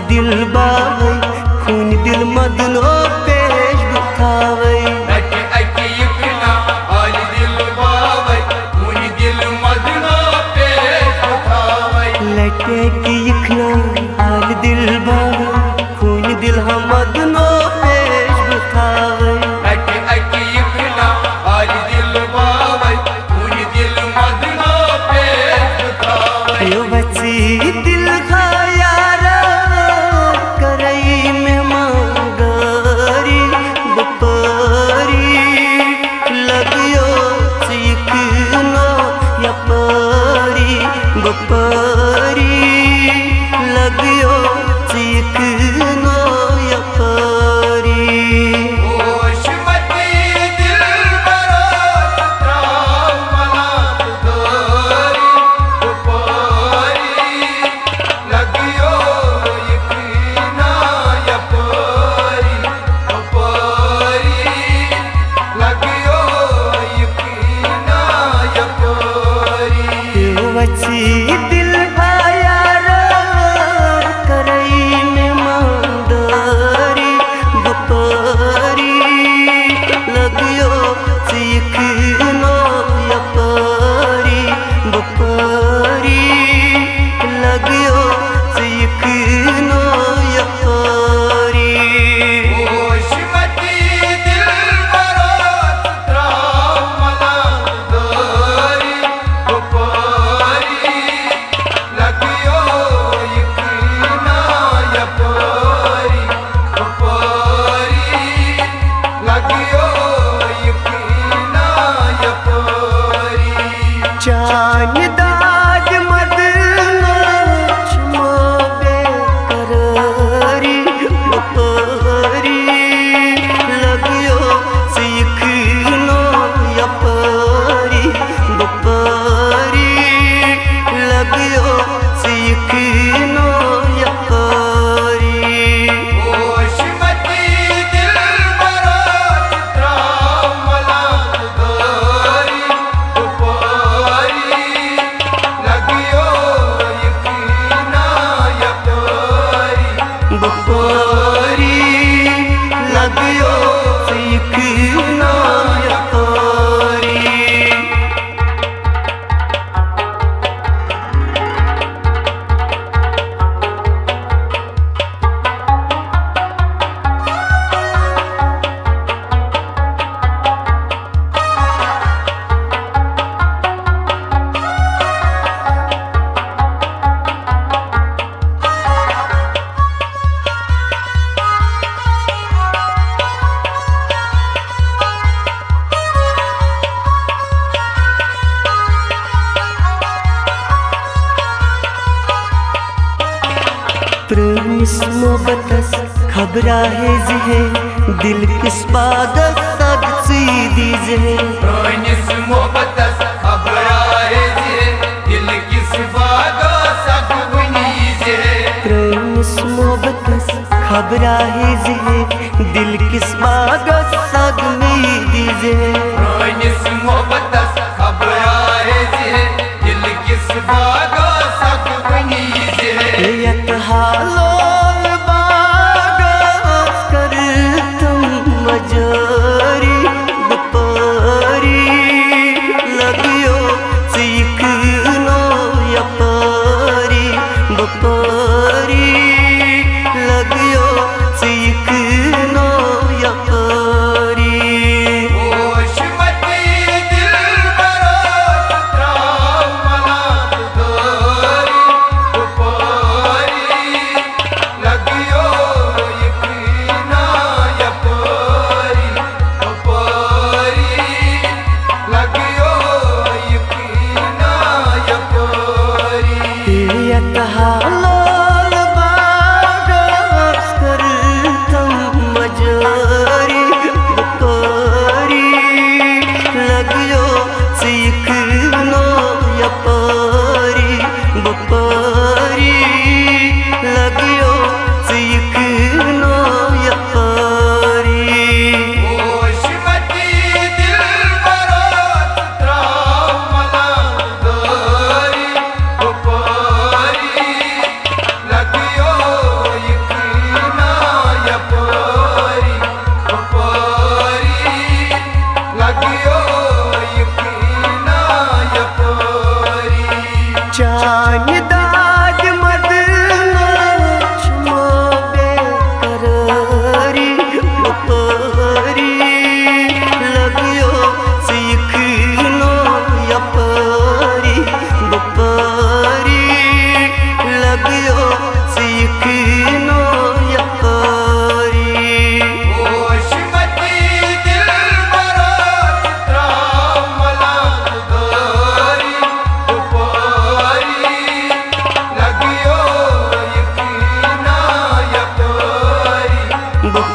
दिल बावै खून दिल मदनो पेश बुथावै लटे अकी इकना आल दिल बावै खून दिल मदनो पेश बुथावै लटे की इकना आल दिल बावै खून दिल मदनो पेश बुथावै लटे अकी इकना आल दिल बावै खून दिल मदनो पेश बुथावै यो बची दिल खायारा करई मेहमानदारी बपरी लगियो चिकनो या परी बपरी लगियो चिकनो या परी होश मती दिल बरोत त्राव मलाब दोरी बपरी लगियो यकीना या परी बपरी लगियो यकीना या परी यो बची दिल खायारा करई मेहमानदारी बपरी लगियो चिकनो या परी बपरी लगियो चिकनो या परी होश मती दिल बरोत त्राव मलाब दोरी बपरी लगियो यकीना या परी बपरी लगियो यकीना या परी चान दाद मदनो छुमोबे करारी बपरी लगियो चिकनो या परी बपरी लगियो चिकनो या परी होश मती दिल बरोत त्राव मलाब दोरी बपरी लगियो यकीना या परी बपरी लगियो चिकनो या परी प्रेमिस मोहब्बतस खबरा है जिहे दिल किस बागत सग सीधी जिहे रोनिस मोहब्बतस खबराए जे दिल किस बागो सब बुनी जे प्रेमिस मोहब्बतस खबरा है जिहे दिल किस बागत सग मीधी जिहे रोनिस मोहब्बतस खबराए जे दिल किस बागो सब बुनी जे यत हालो बागस कर तुम मजरी बपरी लगियो चिकनो या परी बपरी लगियो चिकनो या परी होश मती दिल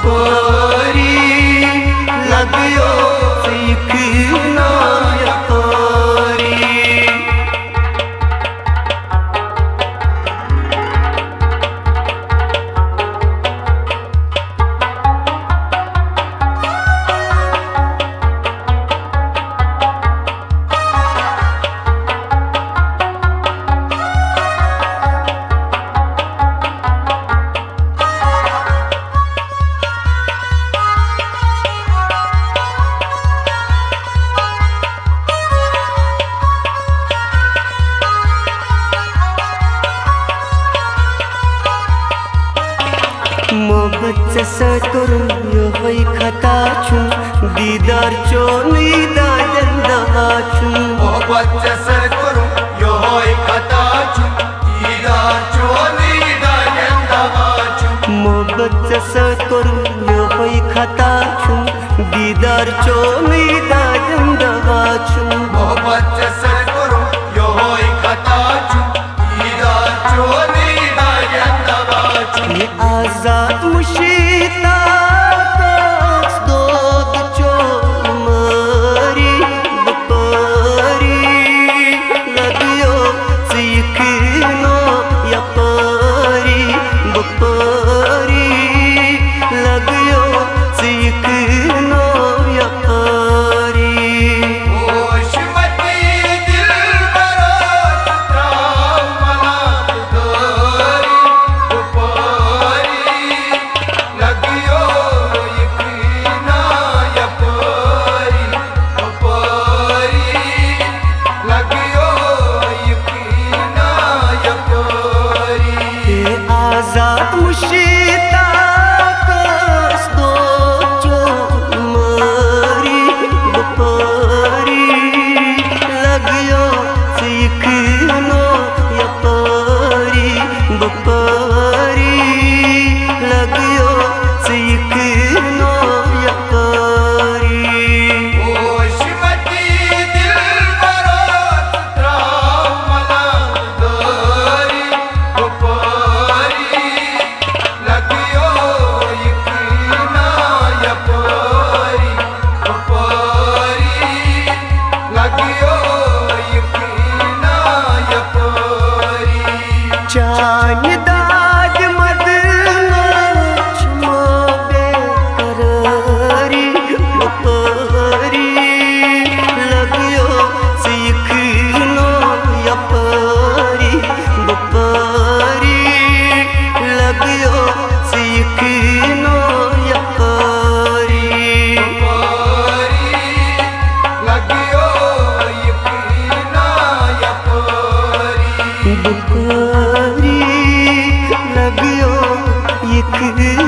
बपारी लगियो सीखना व्यापारी। मोहब्बत से करूं यो होई खता छूं दीदार चो नीदा जंदवा छूं। मोहब्बत से करूं यो होई खता छूं दीदार चो नीदा जंदवा छूं। मोहब्बत से करूं यो होई खता छूं दीदार चो नीदा जंदवा छूं। मोहब्बत से करूं यो होई खता छूं दीदार चो नीदा जंदवा छूं। ये आजाद मुशीता दोस्त चो मारी बपारी लगियो सीखनो व्यापारी बपारी लगियो सीखनो व्यापारी। होशमती दिल बरात त्राव मलाब दोरी बपारी लगियो यकीना व्यापारी बपारी लगियो यकीना व्यापारी। ये आजाद मुशीता दोस्त चो मारी बपारी लगियो सीखनो व्यापारी बपारी लगियो सीखनो व्यापारी। होशमती दिल बरात त्राव मलाब दोरी बपारी लगियो यकीना व्यापारी बपारी लगियो यकीना व्यापारी। चांद दाद मदनो छुमो बेकरारी बपारी लगियो सीखनो व्यापारी बपारी लगियो सीखनो व्यापारी। बपारी लगियो यकीना व्यापारी। बपारी लगियो यकीना